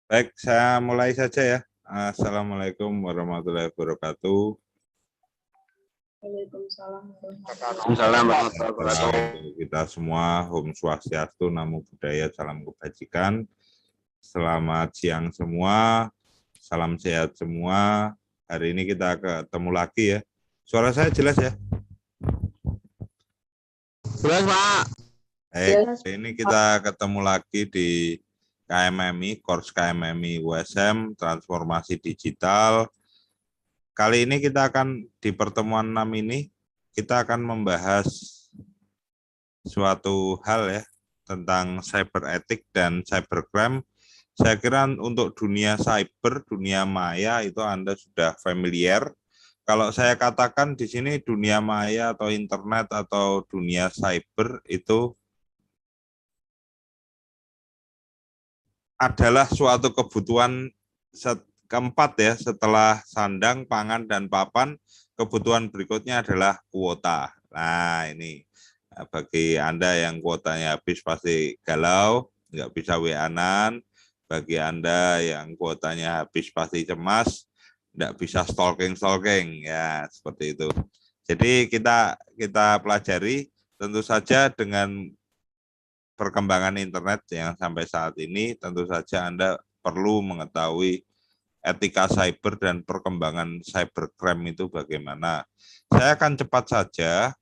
Baik, saya mulai saja ya. Assalamualaikum warahmatullahi wabarakatuh. Waalaikumsalam Warahmatullahi wabarakatuh. Kita semua, Om Swastiastu, Namo Buddhaya, salam kebajikan. Selamat siang semua, salam sehat semua. Hari ini kita ketemu lagi ya. Suara saya jelas ya? Jelas, Pak. Baik, hari ini kita ketemu lagi di KMMI, Course KMMI USM, Transformasi Digital. Kali ini kita akan, di pertemuan 6 ini, kita akan membahas suatu hal ya, tentang cyber ethic dan cybercrime. Saya kira untuk dunia cyber, dunia maya itu Anda sudah familiar. Kalau saya katakan di sini dunia maya atau internet atau dunia cyber itu adalah suatu kebutuhan keempat ya, setelah sandang, pangan, dan papan, kebutuhan berikutnya adalah kuota. Nah ini, bagi Anda yang kuotanya habis pasti galau, nggak bisa WA-an. Bagi Anda yang kuotanya habis pasti cemas, nggak bisa stalking, ya seperti itu. Jadi kita pelajari, tentu saja dengan perkembangan internet yang sampai saat ini, tentu saja Anda perlu mengetahui etika cyber dan perkembangan cybercrime itu bagaimana. Saya akan cepat saja.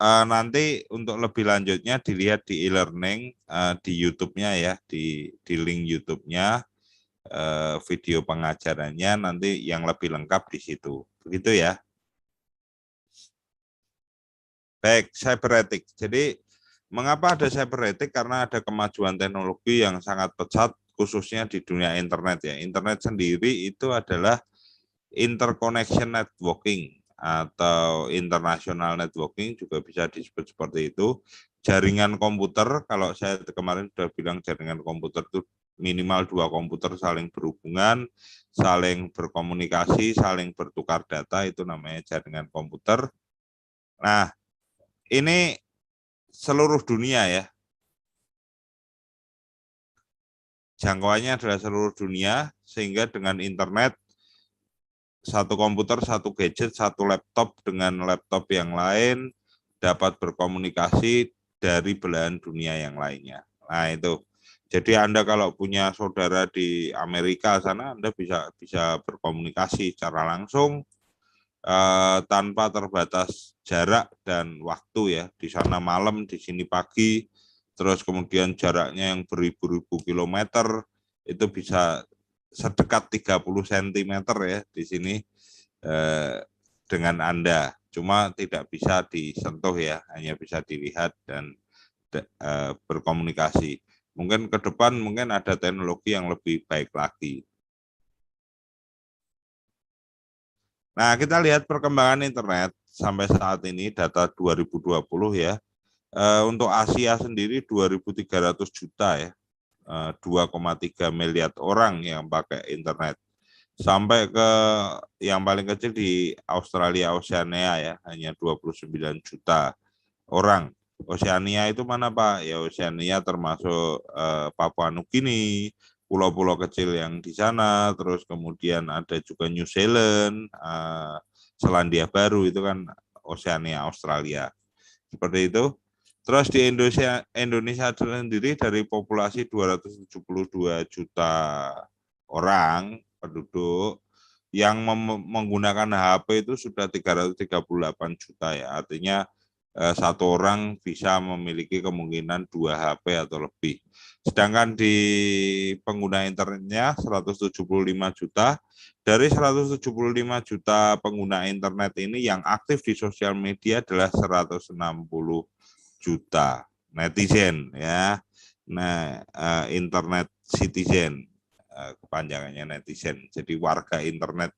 Nanti untuk lebih lanjutnya dilihat di e-learning di YouTube-nya ya, di link YouTube-nya, video pengajarannya nanti yang lebih lengkap di situ. Begitu ya. Baik, cyber ethics. Jadi mengapa ada cyber ethics? Karena ada kemajuan teknologi yang sangat pesat, khususnya di dunia internet ya. Internet sendiri itu adalah interconnection networking atau international networking, juga bisa disebut seperti itu. Jaringan komputer, kalau saya kemarin sudah bilang jaringan komputer itu minimal 2 komputer saling berhubungan, saling berkomunikasi, saling bertukar data, itu namanya jaringan komputer. Nah, ini seluruh dunia ya. Jangkauannya adalah seluruh dunia, sehingga dengan internet, satu komputer, satu gadget, satu laptop dengan laptop yang lain dapat berkomunikasi dari belahan dunia yang lainnya. Nah itu. Jadi Anda kalau punya saudara di Amerika sana, Anda bisa berkomunikasi secara langsung tanpa terbatas jarak dan waktu ya. Di sana malam, di sini pagi, terus kemudian jaraknya yang beribu-ribu kilometer, itu bisa sedekat 30 cm ya di sini dengan Anda. Cuma tidak bisa disentuh ya, hanya bisa dilihat dan berkomunikasi. Mungkin ke depan mungkin ada teknologi yang lebih baik lagi. Nah, kita lihat perkembangan internet sampai saat ini, data 2020 ya. Untuk Asia sendiri 2.300 juta ya. 2,3 miliar orang yang pakai internet. Sampai ke yang paling kecil di Australia, Oceania ya, hanya 29 juta orang. Oceania itu mana Pak? Ya Oceania termasuk Papua Nugini, pulau-pulau kecil yang di sana, terus kemudian ada juga New Zealand, Selandia Baru, itu kan Oceania, Australia. Seperti itu. Terus di Indonesia sendiri dari populasi 272 juta orang penduduk yang menggunakan HP itu sudah 338 juta ya. Artinya satu orang bisa memiliki kemungkinan 2 HP atau lebih. Sedangkan di pengguna internetnya 175 juta. Dari 175 juta pengguna internet ini yang aktif di sosial media adalah 160 juta netizen ya. Nah, internet citizen, kepanjangannya netizen. Jadi warga internet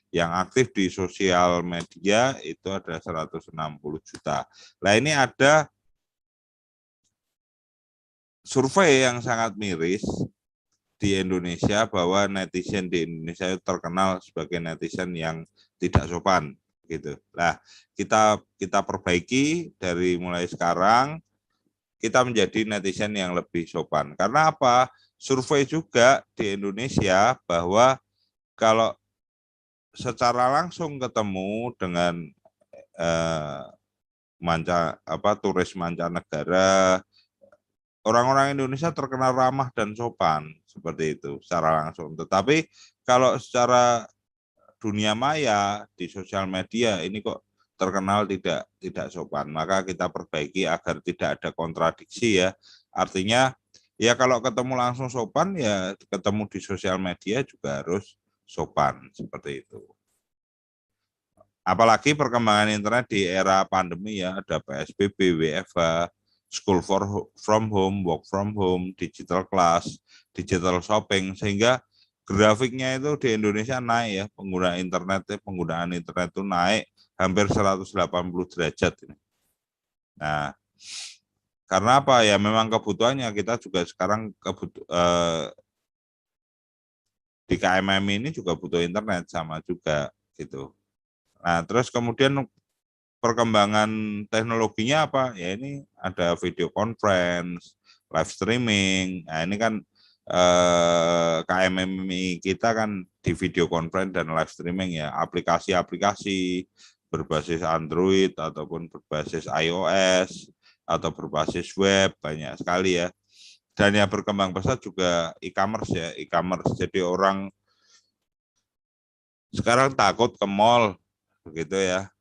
yang aktif di sosial media itu ada 160 juta. Nah ini ada survei yang sangat miris di Indonesia bahwa netizen di Indonesia itu terkenal sebagai netizen yang tidak sopan gitu. Nah, kita perbaiki dari mulai sekarang, kita menjadi netizen yang lebih sopan. Karena apa? survei juga di Indonesia bahwa kalau secara langsung ketemu dengan turis mancanegara, orang-orang Indonesia terkenal ramah dan sopan seperti itu secara langsung. Tetapi kalau secara dunia maya di sosial media ini kok terkenal tidak sopan, maka kita perbaiki agar tidak ada kontradiksi ya. Artinya ya kalau ketemu langsung sopan ya ketemu di sosial media juga harus sopan seperti itu. Apalagi perkembangan internet di era pandemi ya, ada PSBB, WFH, school from home, work from home, digital class, digital shopping, sehingga grafiknya itu di Indonesia naik ya, penggunaan internet itu naik hampir 180 derajat ini. Nah, karena apa ya? Memang kebutuhannya kita juga sekarang di KMM ini juga butuh internet sama juga gitu. Nah, terus kemudian perkembangan teknologinya apa? Ya ini ada video conference, live streaming. Nah, ini kan KMMI kita kan di video conference dan live streaming ya, aplikasi-aplikasi berbasis Android ataupun berbasis iOS atau berbasis web banyak sekali ya. Dan yang berkembang pesat juga e-commerce ya, e-commerce. Jadi orang sekarang takut ke mall begitu ya,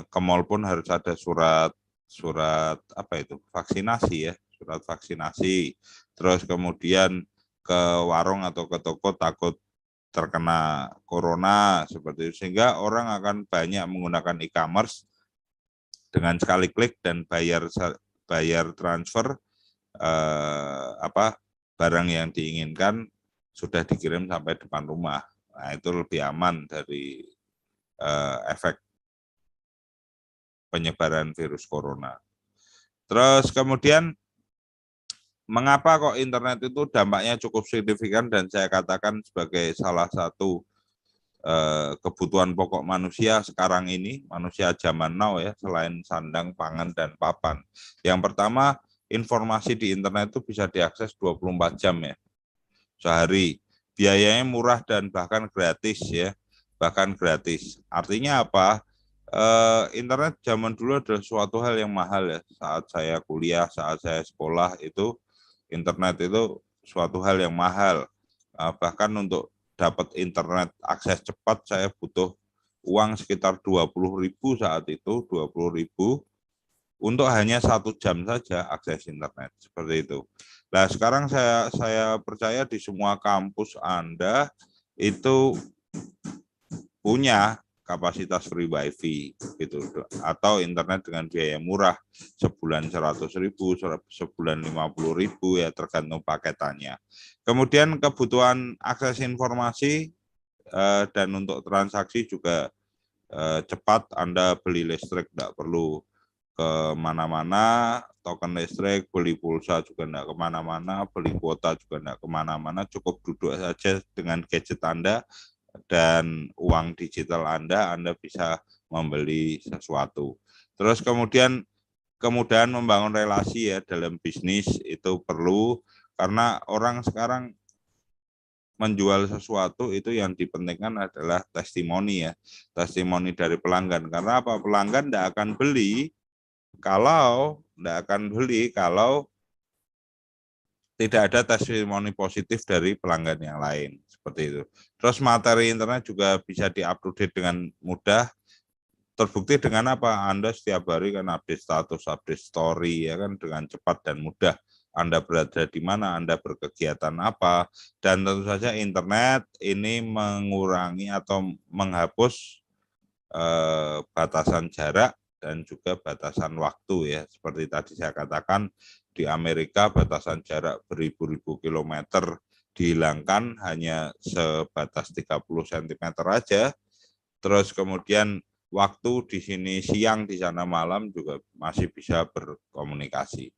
ke mall pun harus ada surat apa itu vaksinasi ya, surat vaksinasi. Terus kemudian ke warung atau ke toko takut terkena corona seperti itu, sehingga orang akan banyak menggunakan e-commerce dengan sekali klik dan bayar transfer barang yang diinginkan sudah dikirim sampai depan rumah. Nah, itu lebih aman dari efek penyebaran virus corona. Terus kemudian mengapa kok internet itu dampaknya cukup signifikan dan saya katakan sebagai salah satu kebutuhan pokok manusia sekarang ini, manusia zaman now ya, selain sandang, pangan, dan papan. Yang pertama, informasi di internet itu bisa diakses 24 jam ya, sehari. Biayanya murah dan bahkan gratis ya, bahkan gratis. Artinya apa? Internet zaman dulu adalah suatu hal yang mahal ya. Saat saya kuliah, saat saya sekolah itu internet itu suatu hal yang mahal. Bahkan untuk dapat internet akses cepat saya butuh uang sekitar 20.000 saat itu, 20.000 untuk hanya 1 jam saja akses internet seperti itu. Nah sekarang saya percaya di semua kampus Anda itu punya kapasitas free wifi gitu, atau internet dengan biaya murah, sebulan 100.000, sebulan 50.000 ya tergantung paketannya. Kemudian kebutuhan akses informasi dan untuk transaksi juga cepat. Anda beli listrik tidak perlu ke mana-mana, token listrik, beli pulsa juga tidak kemana-mana, beli kuota juga tidak kemana-mana, cukup duduk saja dengan gadget Anda dan uang digital Anda bisa membeli sesuatu. Terus kemudian kemudahan membangun relasi ya dalam bisnis itu perlu, karena orang sekarang menjual sesuatu itu yang dipentingkan adalah testimoni ya, testimoni dari pelanggan. Karena apa? Pelanggan tidak akan beli kalau tidak ada testimoni positif dari pelanggan yang lain seperti itu. Terus materi internet juga bisa di-update dengan mudah. Terbukti dengan apa? Anda setiap hari kan update status, update story ya kan dengan cepat dan mudah. Anda berada di mana, Anda berkegiatan apa, dan tentu saja internet ini mengurangi atau menghapus batasan jarak dan juga batasan waktu ya. Seperti tadi saya katakan, di Amerika batasan jarak beribu-ribu kilometer dihilangkan hanya sebatas 30 cm aja. Terus kemudian waktu di sini siang, di sana malam juga masih bisa berkomunikasi.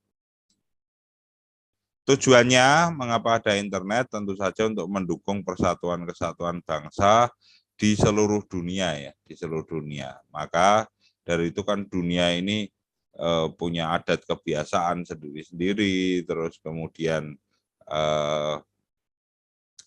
Tujuannya mengapa ada internet? Tentu saja untuk mendukung persatuan kesatuan bangsa di seluruh dunia ya, di seluruh dunia. Maka dari itu kan dunia ini punya adat kebiasaan sendiri-sendiri, terus kemudian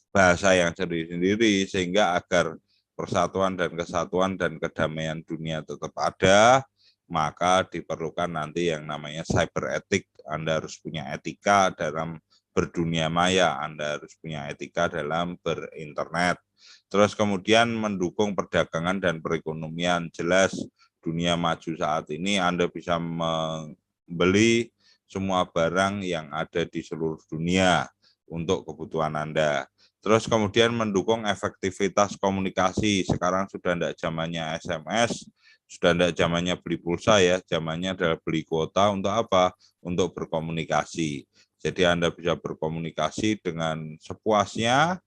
bahasa yang sendiri-sendiri, sehingga agar persatuan dan kesatuan dan kedamaian dunia tetap ada, maka diperlukan nanti yang namanya cyber etik. Anda harus punya etika dalam berdunia maya, Anda harus punya etika dalam berinternet. Terus kemudian mendukung perdagangan dan perekonomian. Jelas dunia maju saat ini Anda bisa membeli semua barang yang ada di seluruh dunia untuk kebutuhan Anda. Terus kemudian mendukung efektivitas komunikasi. Sekarang sudah tidak zamannya SMS, sudah tidak zamannya beli pulsa ya, zamannya adalah beli kuota untuk apa? Untuk berkomunikasi. Jadi Anda bisa berkomunikasi dengan sepuasnya,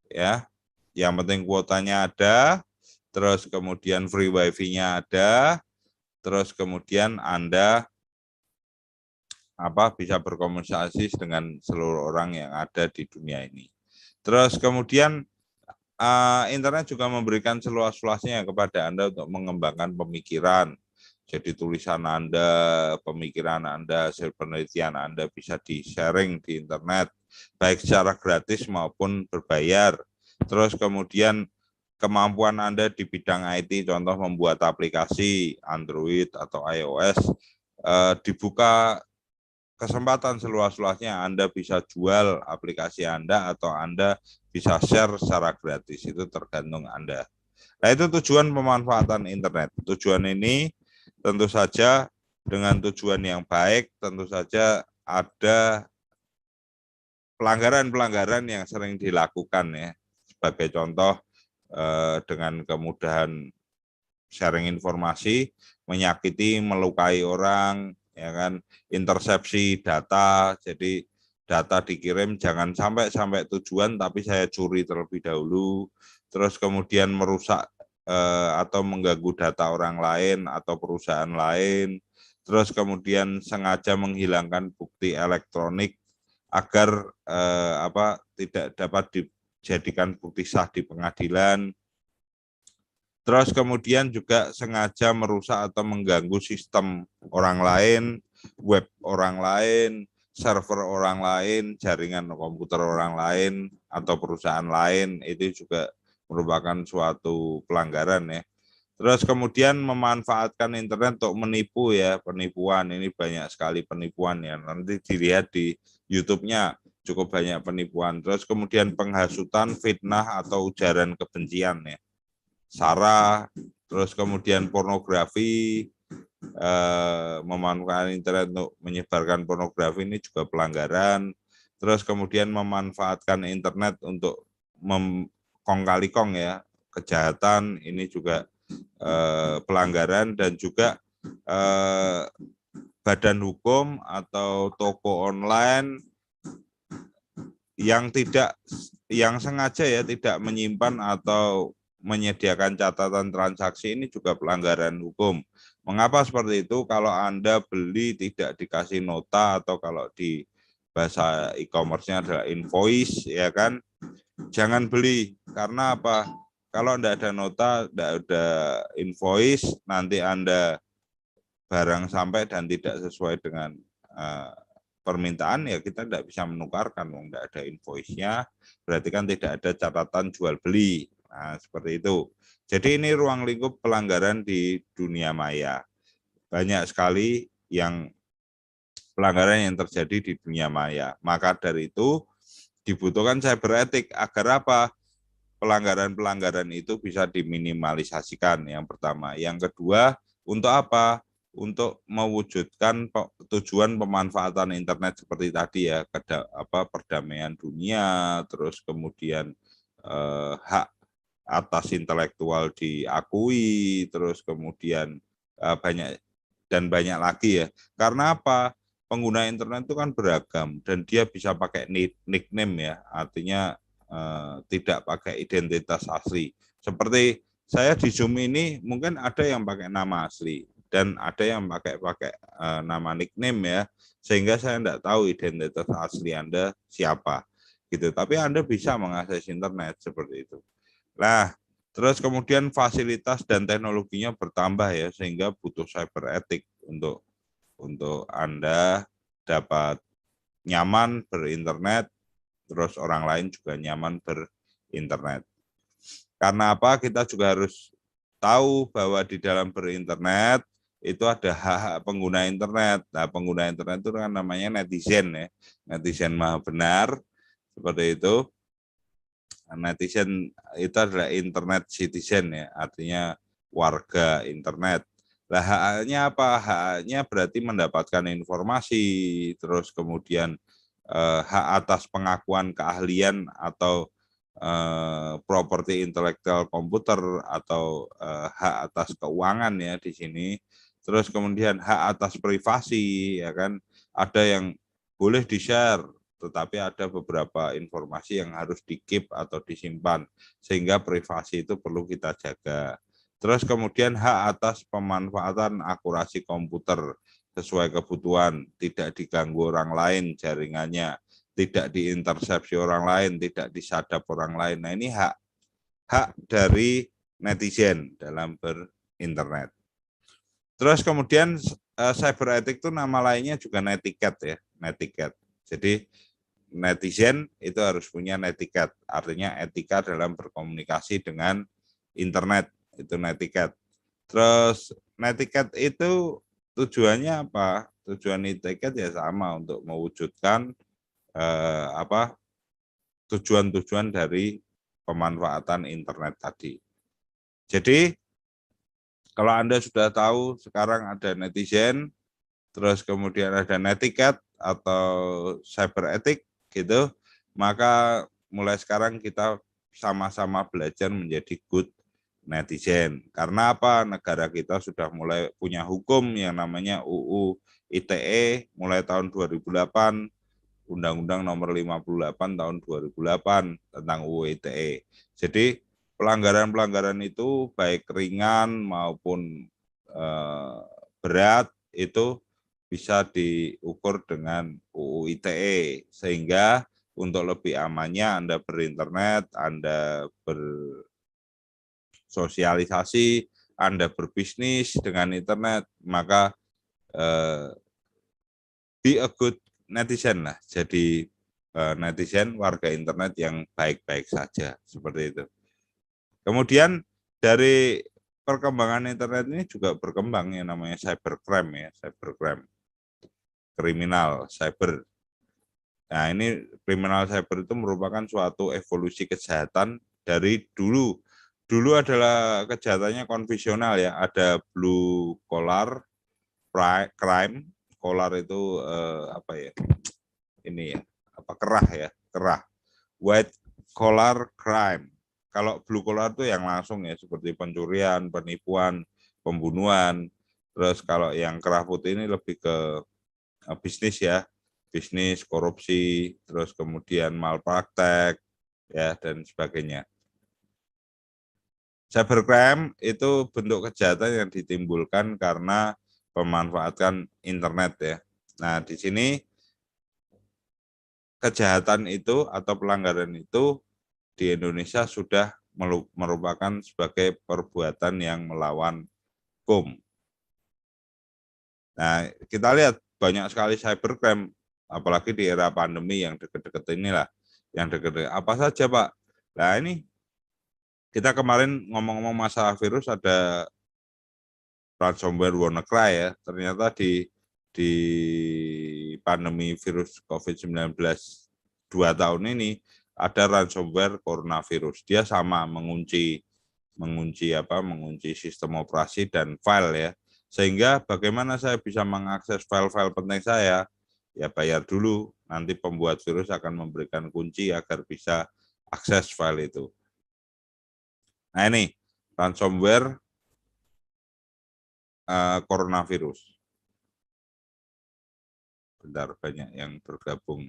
ya. Yang penting kuotanya ada, terus kemudian free wifi-nya ada, terus kemudian Anda bisa berkomunikasi dengan seluruh orang yang ada di dunia ini. Terus kemudian internet juga memberikan seluas-luasnya kepada Anda untuk mengembangkan pemikiran. Jadi tulisan Anda, pemikiran Anda, hasil penelitian Anda bisa di-sharing di internet, baik secara gratis maupun berbayar. Terus kemudian kemampuan Anda di bidang IT, contoh membuat aplikasi Android atau iOS, dibuka kesempatan seluas-luasnya. Anda bisa jual aplikasi Anda atau Anda bisa share secara gratis, itu tergantung Anda. Nah, itu tujuan pemanfaatan internet. Tujuan ini tentu saja dengan tujuan yang baik, tentu saja ada pelanggaran-pelanggaran yang sering dilakukan ya. Sebagai contoh, dengan kemudahan sharing informasi, menyakiti, melukai orang, ya kan, intersepsi data. Jadi data dikirim jangan sampai tujuan tapi saya curi terlebih dahulu, terus kemudian merusak atau mengganggu data orang lain atau perusahaan lain, terus kemudian sengaja menghilangkan bukti elektronik agar tidak dapat dijadikan bukti sah di pengadilan. Terus kemudian juga sengaja merusak atau mengganggu sistem orang lain, web orang lain, server orang lain, jaringan komputer orang lain, atau perusahaan lain, itu juga merupakan suatu pelanggaran ya. Terus kemudian memanfaatkan internet untuk menipu ya, penipuan. Ini banyak sekali penipuan ya, nanti dilihat di YouTube-nya cukup banyak penipuan. Terus kemudian penghasutan, fitnah, atau ujaran kebencian ya. SARA, terus kemudian pornografi, memanfaatkan internet untuk menyebarkan pornografi ini juga pelanggaran. Terus kemudian memanfaatkan internet untuk kong kali kong ya, kejahatan, ini juga pelanggaran. Dan juga badan hukum atau toko online yang sengaja ya tidak menyimpan atau menyediakan catatan transaksi, ini juga pelanggaran hukum. Mengapa seperti itu? Kalau Anda beli tidak dikasih nota, atau kalau di bahasa e-commerce-nya adalah invoice, ya kan? Jangan beli. Karena apa? Kalau tidak ada nota, tidak ada invoice, nanti Anda barang sampai dan tidak sesuai dengan permintaan, ya kita tidak bisa menukarkan, tidak ada invoice-nya, berarti kan tidak ada catatan jual beli. Nah, seperti itu. Jadi ini ruang lingkup pelanggaran di dunia maya. Banyak sekali yang pelanggaran yang terjadi di dunia maya. Maka dari itu dibutuhkan cyber etik agar apa? Pelanggaran-pelanggaran itu bisa diminimalisasikan, yang pertama. Yang kedua, untuk apa? Untuk mewujudkan tujuan pemanfaatan internet seperti tadi ya, perdamaian dunia, terus kemudian hak atas intelektual diakui, terus kemudian banyak lagi ya. Karena apa? Pengguna internet itu kan beragam dan dia bisa pakai nickname ya, artinya tidak pakai identitas asli. Seperti saya di Zoom ini mungkin ada yang pakai nama asli dan ada yang pakai nama nickname ya, sehingga saya tidak tahu identitas asli Anda siapa gitu. Tapi Anda bisa mengakses internet seperti itu. Nah, terus kemudian fasilitas dan teknologinya bertambah ya, sehingga butuh cyber etik untuk Anda dapat nyaman berinternet, terus orang lain juga nyaman berinternet. Karena apa? Kita juga harus tahu bahwa di dalam berinternet itu ada hak-hak pengguna internet. Nah, pengguna internet itu kan namanya netizen ya. Netizen maha benar, seperti itu. Netizen itu adalah internet citizen ya, artinya warga internet. Nah, haknya apa? Haknya berarti mendapatkan informasi, terus kemudian hak atas pengakuan keahlian atau properti intelektual komputer atau hak atas keuangan ya di sini. Terus kemudian hak atas privasi ya kan, ada yang boleh di-share, tetapi ada beberapa informasi yang harus di-keep atau disimpan, sehingga privasi itu perlu kita jaga. Terus kemudian hak atas pemanfaatan akurasi komputer sesuai kebutuhan, tidak diganggu orang lain jaringannya, tidak diintersepsi orang lain, tidak disadap orang lain. Nah, ini hak dari netizen dalam berinternet. Terus kemudian cyber ethic itu nama lainnya juga netiquette ya, netiquette. Jadi netizen itu harus punya netiquette, artinya etika dalam berkomunikasi dengan internet, itu netiquette. Terus netiquette itu tujuannya apa? Tujuan netiquette ya sama, untuk mewujudkan tujuan-tujuan dari pemanfaatan internet tadi. Jadi kalau Anda sudah tahu sekarang ada netizen, terus kemudian ada netiquette atau cyber ethic gitu, maka mulai sekarang kita sama-sama belajar menjadi good netizen. Karena apa? Negara kita sudah mulai punya hukum yang namanya UU ITE mulai tahun 2008, Undang-Undang Nomor 58 tahun 2008 tentang UU ITE. Jadi pelanggaran-pelanggaran itu baik ringan maupun berat itu bisa diukur dengan UU ITE, sehingga untuk lebih amannya Anda berinternet, Anda bersosialisasi, Anda berbisnis dengan internet, maka be a good netizen lah, jadi netizen warga internet yang baik-baik saja, seperti itu. Kemudian dari perkembangan internet ini juga berkembang yang namanya cybercrime ya, cybercrime, kriminal cyber. Nah, ini kriminal cyber itu merupakan suatu evolusi kejahatan dari dulu. Dulu adalah kejahatannya konvensional ya, ada blue collar crime, collar itu apa ya? Ini ya, apa kerah ya, kerah. White collar crime. Kalau blue collar itu yang langsung ya, seperti pencurian, penipuan, pembunuhan. Terus kalau yang kerah putih ini lebih ke bisnis ya, bisnis, korupsi, terus kemudian malpraktek ya, dan sebagainya. Cybercrime itu bentuk kejahatan yang ditimbulkan karena pemanfaatan internet ya. Nah, di sini kejahatan itu atau pelanggaran itu di Indonesia sudah merupakan sebagai perbuatan yang melawan hukum. Nah, kita lihat banyak sekali cybercrime, apalagi di era pandemi yang dekat-dekat inilah, yang dekat-dekat. Apa saja, Pak? Nah, ini kita kemarin ngomong-ngomong masalah virus, ada ransomware WannaCry ya. Ternyata di pandemi virus COVID-19 2 tahun ini ada ransomware coronavirus. Dia sama mengunci sistem operasi dan file ya. Sehingga bagaimana saya bisa mengakses file-file penting saya? Ya bayar dulu, nanti pembuat virus akan memberikan kunci agar bisa akses file itu. Nah, ini ransomware coronavirus. Bentar, banyak yang bergabung.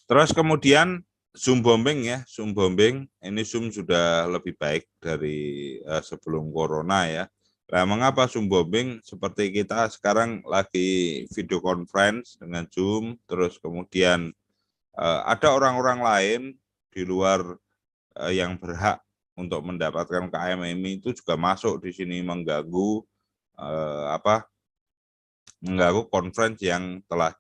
Terus kemudian Zoom bombing ya, Zoom bombing. Ini Zoom sudah lebih baik dari sebelum corona ya. Nah, mengapa Zoom bombing? Seperti kita sekarang lagi video conference dengan Zoom, terus kemudian ada orang-orang lain di luar yang berhak untuk mendapatkan KMMI itu juga masuk di sini mengganggu mengganggu conference yang telah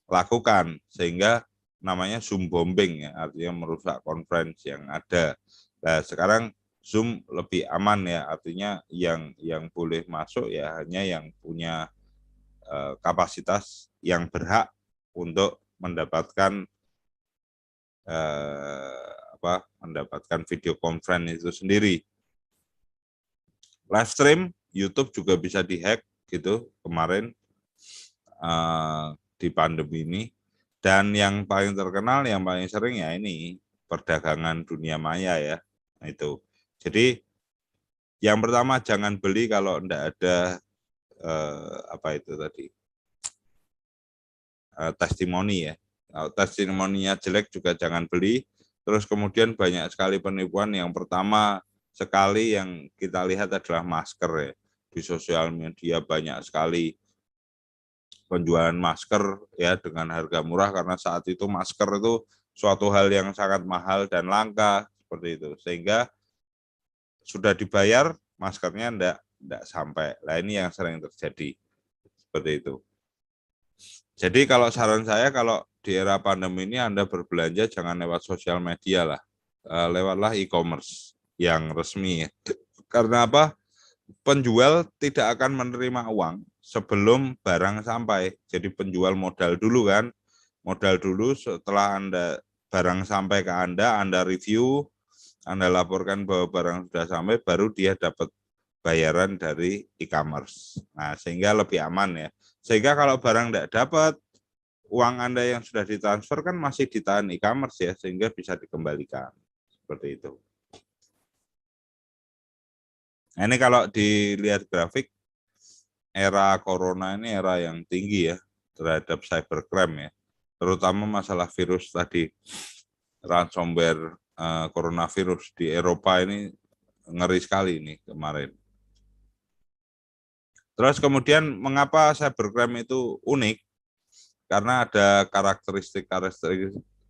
lakukan, sehingga namanya Zoom bombing ya, artinya merusak conference yang ada. Nah, sekarang Zoom lebih aman ya, artinya yang boleh masuk ya hanya yang punya kapasitas yang berhak untuk mendapatkan mendapatkan video conference itu sendiri. Live stream YouTube juga bisa dihack gitu kemarin di pandemi ini. Dan yang paling terkenal, yang paling sering ya ini perdagangan dunia maya ya. Nah, itu. Jadi yang pertama jangan beli kalau enggak ada testimoni ya. Kalau testimoninya jelek juga jangan beli. Terus kemudian banyak sekali penipuan. Yang pertama sekali yang kita lihat adalah masker ya. Di sosial media banyak sekali penjualan masker ya dengan harga murah, karena saat itu masker itu suatu hal yang sangat mahal dan langka seperti itu, sehingga sudah dibayar maskernya enggak sampai. Nah, ini yang sering terjadi seperti itu. Jadi kalau saran saya, kalau di era pandemi ini Anda berbelanja jangan lewat sosial media lah, lewatlah e-commerce yang resmi ya. Karena apa? Penjual tidak akan menerima uang sebelum barang sampai. Jadi penjual modal dulu kan, modal dulu, setelah barang sampai ke Anda review, Anda laporkan bahwa barang sudah sampai, baru dia dapat bayaran dari e-commerce. Nah, sehingga lebih aman ya. Sehingga kalau barang tidak dapat, uang Anda yang sudah ditransfer kan masih ditahan e-commerce ya, sehingga bisa dikembalikan. Seperti itu. Nah, ini kalau dilihat grafik, era corona ini era yang tinggi ya terhadap cybercrime ya, terutama masalah virus tadi, ransomware coronavirus di Eropa ini ngeri sekali ini kemarin. Terus kemudian mengapa cybercrime itu unik? Karena ada karakteristik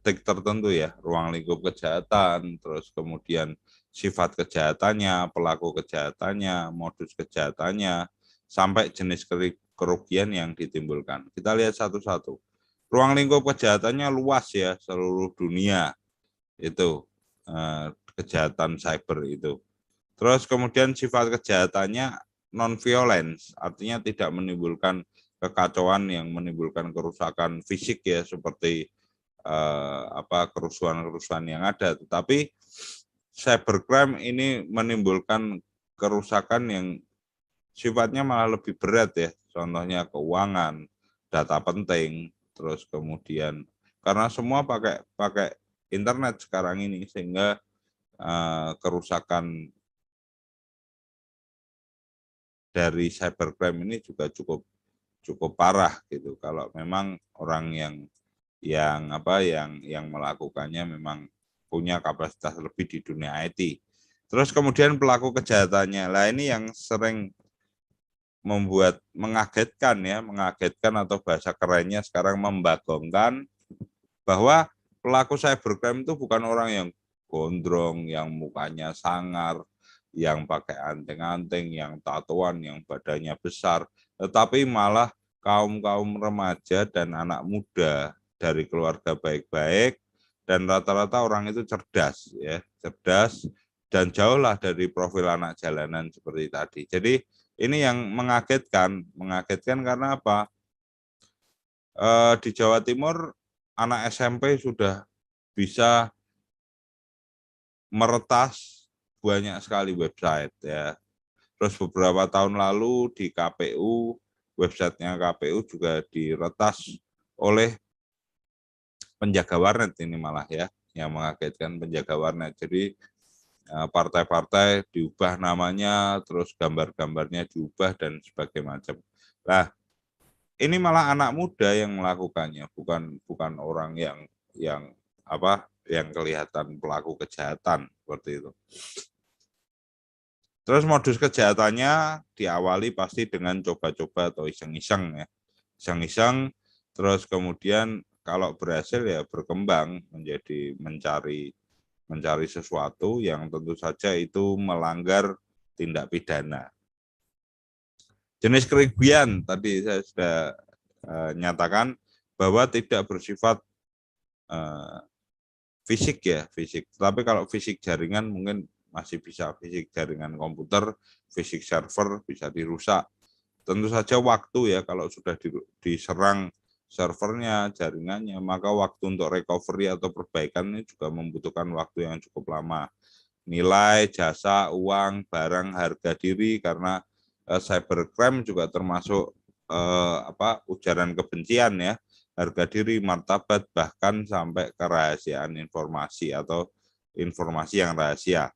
tertentu ya, ruang lingkup kejahatan, terus kemudian sifat kejahatannya, pelaku kejahatannya, modus kejahatannya, sampai jenis kerugian yang ditimbulkan. Kita lihat satu-satu. Ruang lingkup kejahatannya luas ya, seluruh dunia itu kejahatan cyber itu. Terus kemudian sifat kejahatannya non-violence, artinya tidak menimbulkan kekacauan yang menimbulkan kerusakan fisik ya, seperti kerusuhan-kerusuhan yang ada, tetapi cybercrime ini menimbulkan kerusakan yang sifatnya malah lebih berat ya, contohnya keuangan, data penting, terus kemudian karena semua pakai internet sekarang ini, sehingga kerusakan dari cybercrime ini juga cukup parah gitu, kalau memang orang yang melakukannya memang punya kapasitas lebih di dunia IT. Terus kemudian pelaku kejahatannya, lah ini yang sering membuat mengagetkan atau bahasa kerennya sekarang membagongkan, bahwa pelaku cybercrime itu bukan orang yang gondrong, yang mukanya sangar, yang pakai anting-anting, yang tatoan, yang badannya besar, tetapi malah kaum remaja dan anak muda dari keluarga baik-baik, dan rata-rata orang itu cerdas dan jauhlah dari profil anak jalanan seperti tadi. Jadi ini yang mengagetkan karena apa? Di Jawa Timur anak SMP sudah bisa meretas banyak sekali website ya. Terus beberapa tahun lalu di KPU, websitenya KPU juga diretas oleh penjaga warnet, ini malah ya, yang mengagetkan, penjaga warnet. Jadi partai-partai diubah namanya, terus gambar-gambarnya diubah dan sebagainya macam. Nah, ini malah anak muda yang melakukannya, bukan orang yang kelihatan pelaku kejahatan seperti itu. Terus modus kejahatannya diawali pasti dengan coba-coba atau iseng-iseng ya. Iseng-iseng, terus kemudian kalau berhasil ya berkembang menjadi mencari sesuatu yang tentu saja itu melanggar tindak pidana. Jenis kerugian tadi saya sudah nyatakan, bahwa tidak bersifat fisik ya, fisik. Tapi kalau fisik jaringan mungkin masih bisa, fisik jaringan komputer, fisik server bisa dirusak. Tentu saja waktu ya, kalau sudah diserang servernya, jaringannya, maka waktu untuk recovery atau perbaikan ini juga membutuhkan waktu yang cukup lama. Nilai, jasa, uang, barang, harga diri, karena cybercrime juga termasuk ujaran kebencian ya, harga diri, martabat, bahkan sampai kerahasiaan informasi atau informasi yang rahasia.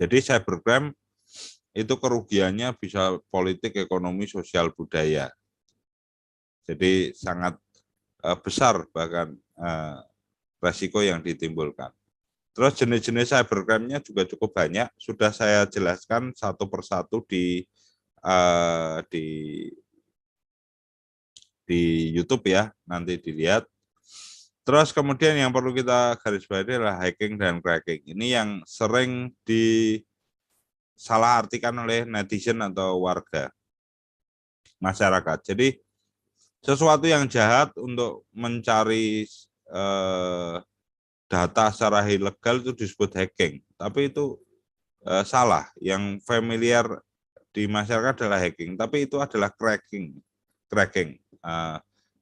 Jadi cybercrime itu kerugiannya bisa politik, ekonomi, sosial, budaya. Jadi sangat besar bahkan resiko yang ditimbulkan. Terus jenis-jenis cybercrime-nya juga cukup banyak. Sudah saya jelaskan satu persatu di YouTube ya, nanti dilihat. Terus kemudian yang perlu kita garis bawahi adalah hacking dan cracking. Ini yang sering disalahartikan oleh netizen atau warga masyarakat. Jadi sesuatu yang jahat untuk mencari data secara ilegal itu disebut hacking. Tapi itu salah. Yang familiar di masyarakat adalah hacking, tapi itu adalah cracking.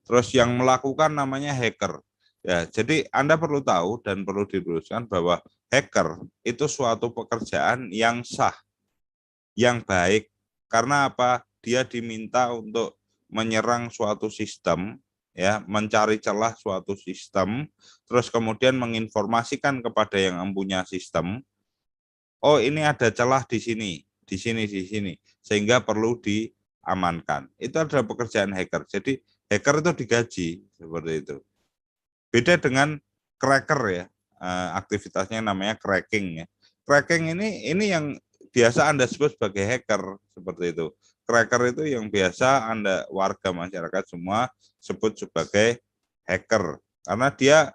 Terus yang melakukan namanya hacker. Ya, jadi Anda perlu tahu dan perlu diluruskan bahwa hacker itu suatu pekerjaan yang sah, yang baik. Karena apa? Dia diminta untuk menyerang suatu sistem, ya, mencari celah suatu sistem, terus kemudian menginformasikan kepada yang mempunyai sistem, oh ini ada celah di sini, di sini, sehingga perlu diamankan. Itu adalah pekerjaan hacker. Jadi hacker itu digaji seperti itu. Beda dengan cracker ya, aktivitasnya namanya cracking ya. Cracking ini yang biasa Anda sebut sebagai hacker seperti itu. Cracker itu yang biasa Anda warga masyarakat semua sebut sebagai hacker karena dia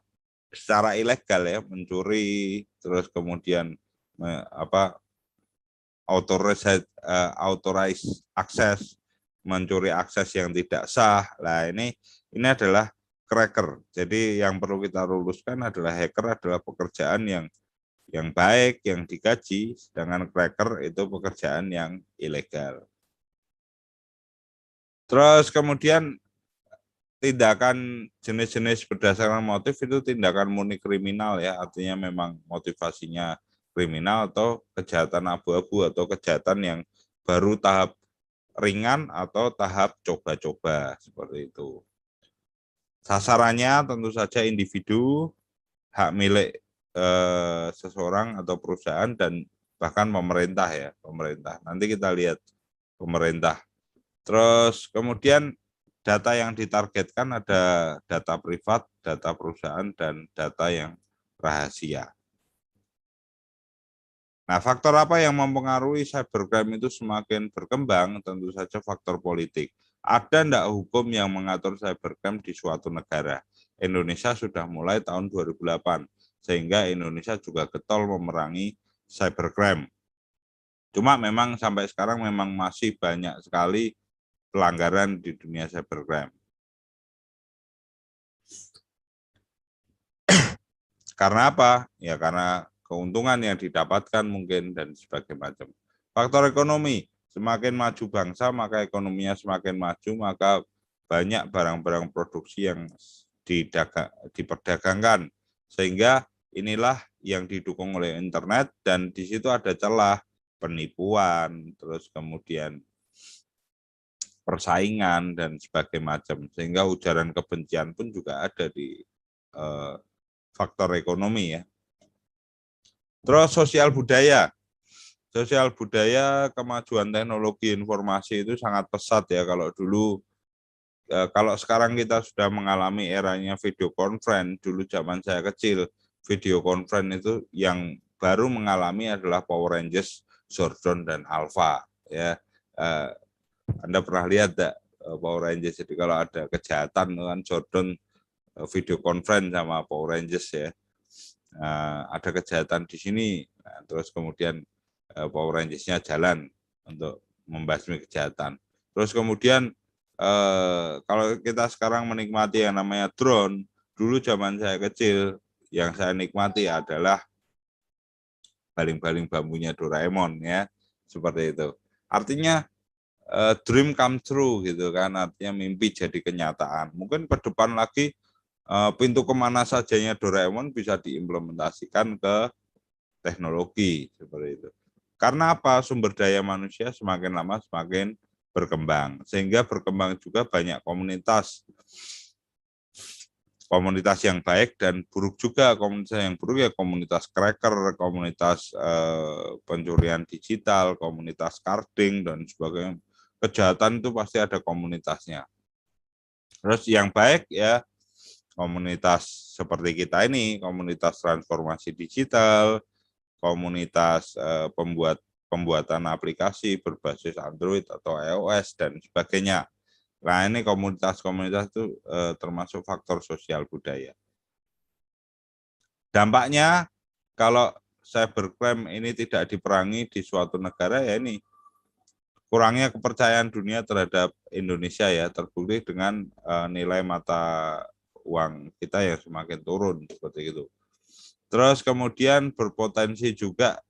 secara ilegal ya mencuri, terus kemudian authorized akses, mencuri akses yang tidak sah. Nah, ini adalah cracker. Jadi yang perlu kita luluskan adalah hacker adalah pekerjaan yang baik, yang digaji, sedangkan cracker itu pekerjaan yang ilegal. Terus kemudian tindakan jenis-jenis berdasarkan motif itu tindakan murni kriminal ya, artinya memang motivasinya kriminal atau kejahatan abu-abu atau kejahatan yang baru tahap ringan atau tahap coba-coba seperti itu. Sasarannya tentu saja individu, hak milik seseorang atau perusahaan dan bahkan pemerintah ya, pemerintah. Nanti kita lihat pemerintah. Terus kemudian data yang ditargetkan ada data privat, data perusahaan, dan data yang rahasia. Nah, faktor apa yang mempengaruhi cybercrime itu semakin berkembang? Tentu saja faktor politik. Ada enggak hukum yang mengatur cybercrime di suatu negara? Indonesia sudah mulai tahun 2008, sehingga Indonesia juga getol memerangi cybercrime. Cuma memang sampai sekarang memang masih banyak sekali pelanggaran di dunia cybercrime. Karena apa? Ya karena keuntungan yang didapatkan mungkin dan sebagainya macam. Faktor ekonomi, semakin maju bangsa maka ekonominya semakin maju, maka banyak barang-barang produksi yang diperdagangkan. Sehingga inilah yang didukung oleh internet dan di situ ada celah penipuan, terus kemudian persaingan dan sebagainya macam. Sehingga ujaran kebencian pun juga ada di faktor ekonomi ya. Terus sosial budaya. Sosial budaya, kemajuan teknologi informasi itu sangat pesat ya. Kalau dulu, kalau sekarang kita sudah mengalami eranya video conference, dulu zaman saya kecil, video conference itu yang baru mengalami adalah Power Rangers, Zordon, dan Alpha. Ya, Anda pernah lihat tak Power Rangers? Jadi kalau ada kejahatan kan Zordon video conference sama Power Rangers ya. Ada kejahatan di sini, nah, terus kemudian Power Rangers-nya jalan untuk membasmi kejahatan. Terus kemudian Kalau kita sekarang menikmati yang namanya drone, dulu zaman saya kecil yang saya nikmati adalah baling-baling bambunya Doraemon ya, seperti itu. Artinya dream come true gitu kan, artinya mimpi jadi kenyataan. Mungkin ke depan lagi pintu kemana sajanya Doraemon bisa diimplementasikan ke teknologi seperti itu. Karena apa? Sumber daya manusia semakin lama semakin berkembang, sehingga berkembang juga banyak komunitas yang baik dan buruk juga. Komunitas yang buruk ya komunitas cracker, komunitas pencurian digital, komunitas carding dan sebagainya. Kejahatan itu pasti ada komunitasnya. Terus yang baik ya komunitas seperti kita ini, komunitas transformasi digital, komunitas pembuatan aplikasi berbasis Android atau iOS dan sebagainya. Nah, ini komunitas-komunitas itu termasuk faktor sosial budaya. Dampaknya kalau cybercrime ini tidak diperangi di suatu negara ya ini kurangnya kepercayaan dunia terhadap Indonesia ya, terbukti dengan nilai mata uang kita yang semakin turun seperti itu. Terus kemudian berpotensi juga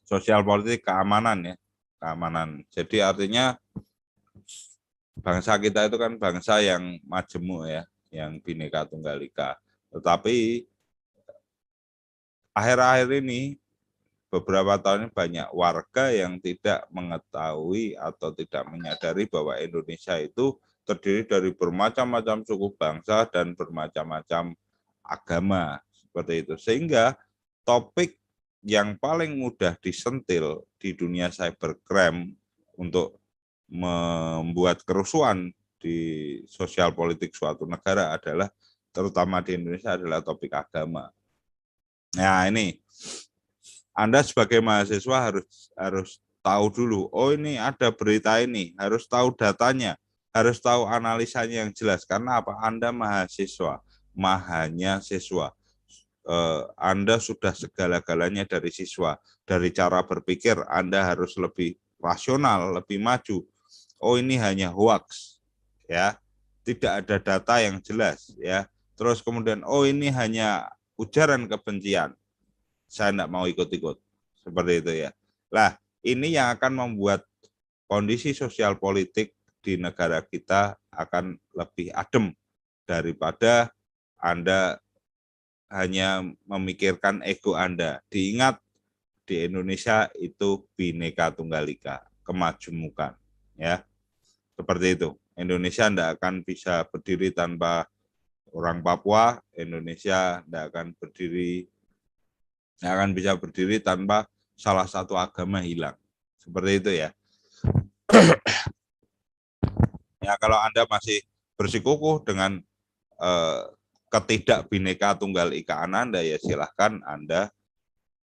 sosial politik keamanan ya, keamanan. Jadi artinya bangsa kita itu kan bangsa yang majemuk ya, yang Bhinneka Tunggal Ika. Tetapi akhir-akhir ini beberapa tahun ini banyak warga yang tidak mengetahui atau tidak menyadari bahwa Indonesia itu terdiri dari bermacam-macam suku bangsa dan bermacam-macam agama seperti itu. Sehingga topik yang paling mudah disentil di dunia cybercrime untuk membuat kerusuhan di sosial politik suatu negara adalah terutama di Indonesia adalah topik agama. Nah, ini Anda sebagai mahasiswa harus tahu dulu, oh ini ada berita ini, harus tahu datanya, harus tahu analisanya yang jelas. Karena apa? Anda mahasiswa, mahanya siswa. Anda sudah segala-galanya dari siswa. Dari cara berpikir, Anda harus lebih rasional, lebih maju. Oh ini hanya hoax, ya, tidak ada data yang jelas, ya. Terus kemudian, oh ini hanya ujaran kebencian, saya tidak mau ikut-ikut, seperti itu ya. Lah, ini yang akan membuat kondisi sosial politik di negara kita akan lebih adem daripada Anda hanya memikirkan ego Anda. Diingat, di Indonesia itu Bhinneka Tunggal Ika, kemajemukan, ya. Seperti itu. Indonesia tidak akan bisa berdiri tanpa orang Papua, Indonesia tidak akan bisa berdiri tanpa salah satu agama hilang. Seperti itu ya. Ya kalau Anda masih bersikukuh dengan ketidakbhineka tunggal ikaan Anda, ya silahkan Anda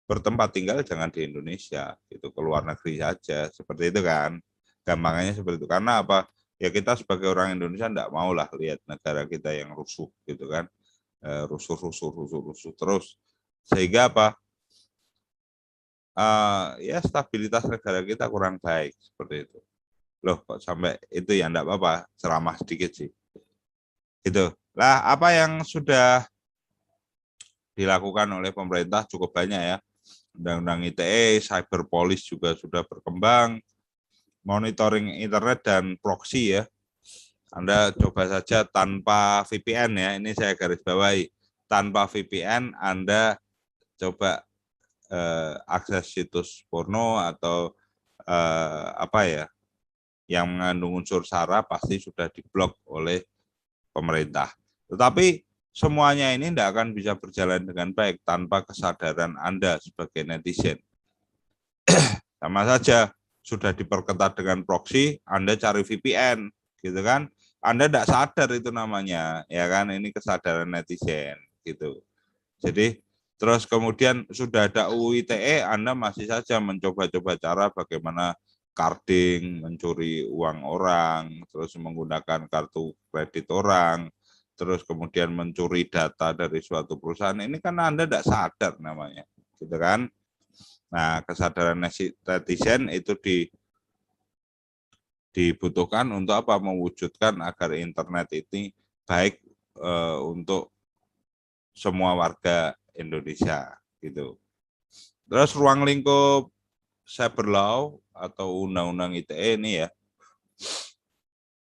bertempat tinggal jangan di Indonesia, itu ke luar negeri saja, seperti itu kan. Gampangnya seperti itu. Karena apa? Ya kita sebagai orang Indonesia tidak maulah lihat negara kita yang rusuh gitu kan. Rusuh terus. Sehingga apa? Ya stabilitas negara kita kurang baik seperti itu. Loh kok sampai itu ya enggak apa-apa, ceramah sedikit sih. Gitu. Lah apa yang sudah dilakukan oleh pemerintah cukup banyak ya. Undang-undang ITE, cyberpolis juga sudah berkembang, monitoring internet dan proxy ya. Anda coba saja tanpa VPN ya, ini saya garis bawahi. Tanpa VPN Anda coba akses situs porno atau apa ya, yang mengandung unsur SARA pasti sudah diblok oleh pemerintah. Tetapi semuanya ini tidak akan bisa berjalan dengan baik tanpa kesadaran Anda sebagai netizen. Sama saja, sudah diperketat dengan proxy, Anda cari VPN, gitu kan? Anda tidak sadar itu namanya, ya kan? Ini kesadaran netizen, gitu. Jadi, terus kemudian sudah ada UU ITE, Anda masih saja mencoba-coba cara bagaimana carding, mencuri uang orang, terus menggunakan kartu kredit orang, terus kemudian mencuri data dari suatu perusahaan. Ini kan Anda tidak sadar namanya, gitu kan? Nah, kesadaran netizen itu dibutuhkan untuk apa? Mewujudkan agar internet ini baik untuk semua warga Indonesia gitu. Terus ruang lingkup cyber law atau undang-undang ITE ini ya,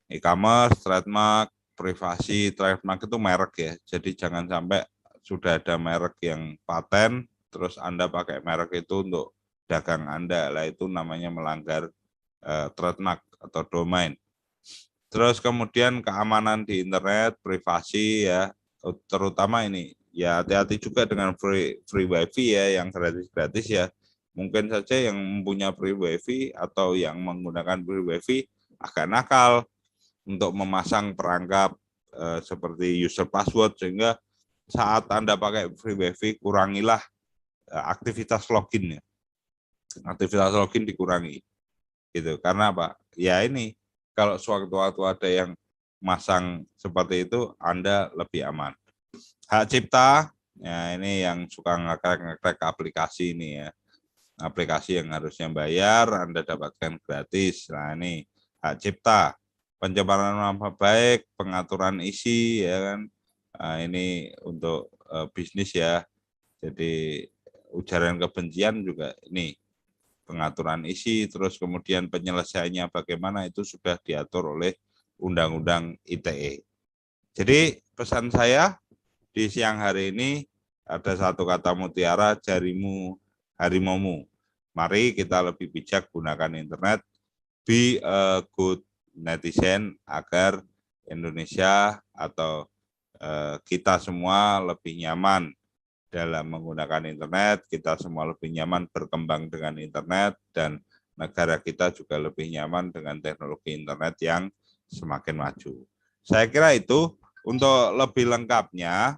e-commerce, trademark, privasi, trademark itu merek ya. Jadi jangan sampai sudah ada merek yang paten, terus Anda pakai merek itu untuk dagang Anda, lah itu namanya melanggar trademark atau domain. Terus kemudian keamanan di internet, privasi ya, terutama ini ya hati-hati juga dengan free wifi ya, yang gratis-gratis ya. Mungkin saja yang mempunyai free wifi atau yang menggunakan free wifi agak nakal untuk memasang perangkap seperti user password, sehingga saat Anda pakai free wifi kurangilah aktivitas login ya. Aktivitas login dikurangi gitu. Karena apa? Ya ini kalau sewaktu-waktu ada yang masang seperti itu, Anda lebih aman. Hak cipta, ya ini yang suka ngekrek aplikasi ini ya. Aplikasi yang harusnya bayar, Anda dapatkan gratis. Nah ini hak cipta. Pencemaran nama baik, pengaturan isi, ya kan. Nah, ini untuk bisnis ya. Jadi ujaran kebencian juga ini pengaturan isi, terus kemudian penyelesaiannya bagaimana itu sudah diatur oleh Undang-Undang ITE. Jadi pesan saya di siang hari ini ada satu kata mutiara, jarimu harimaumu. Mari kita lebih bijak gunakan internet, be a good netizen agar Indonesia atau kita semua lebih nyaman dalam menggunakan internet, kita semua lebih nyaman berkembang dengan internet, dan negara kita juga lebih nyaman dengan teknologi internet yang semakin maju. Saya kira itu. Untuk lebih lengkapnya,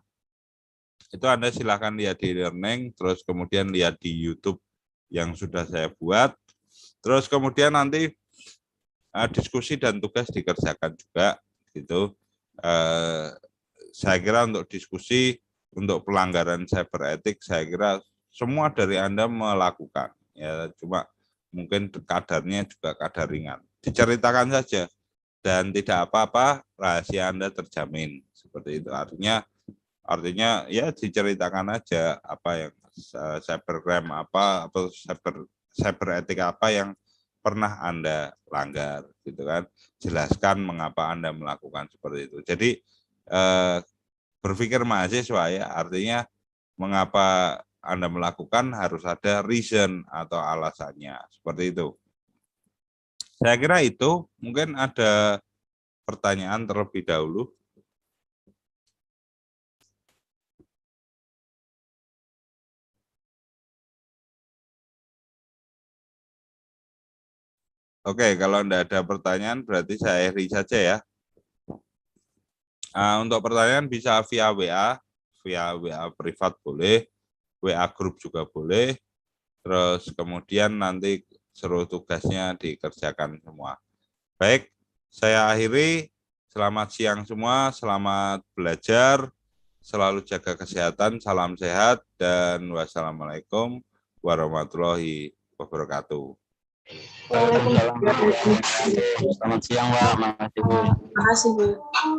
itu Anda silakan lihat di e-learning, terus kemudian lihat di YouTube yang sudah saya buat, terus kemudian nanti diskusi dan tugas dikerjakan juga, gitu. Saya kira untuk diskusi, untuk pelanggaran cyber etik, saya kira semua dari Anda melakukan. Ya, cuma mungkin kadarnya juga kadar ringan. Diceritakan saja, dan tidak apa-apa, rahasia Anda terjamin. Seperti itu. Artinya ya diceritakan aja apa yang cybercrime apa, atau cyber etik apa yang pernah Anda langgar, gitu kan. Jelaskan mengapa Anda melakukan seperti itu. Jadi berpikir mahasiswa ya, artinya mengapa Anda melakukan harus ada reason atau alasannya, seperti itu. Saya kira itu, mungkin ada pertanyaan terlebih dahulu. Oke, kalau tidak ada pertanyaan berarti saya akhiri saja ya. Untuk pertanyaan bisa via WA privat boleh, WA grup juga boleh, terus kemudian nanti seluruh tugasnya dikerjakan semua. Baik, saya akhiri. Selamat siang semua, selamat belajar, selalu jaga kesehatan, salam sehat, dan wassalamualaikum warahmatullahi wabarakatuh. Waalaikumsalam. Selamat siang, Pak. Makasih, Bu. Makasih, Bu.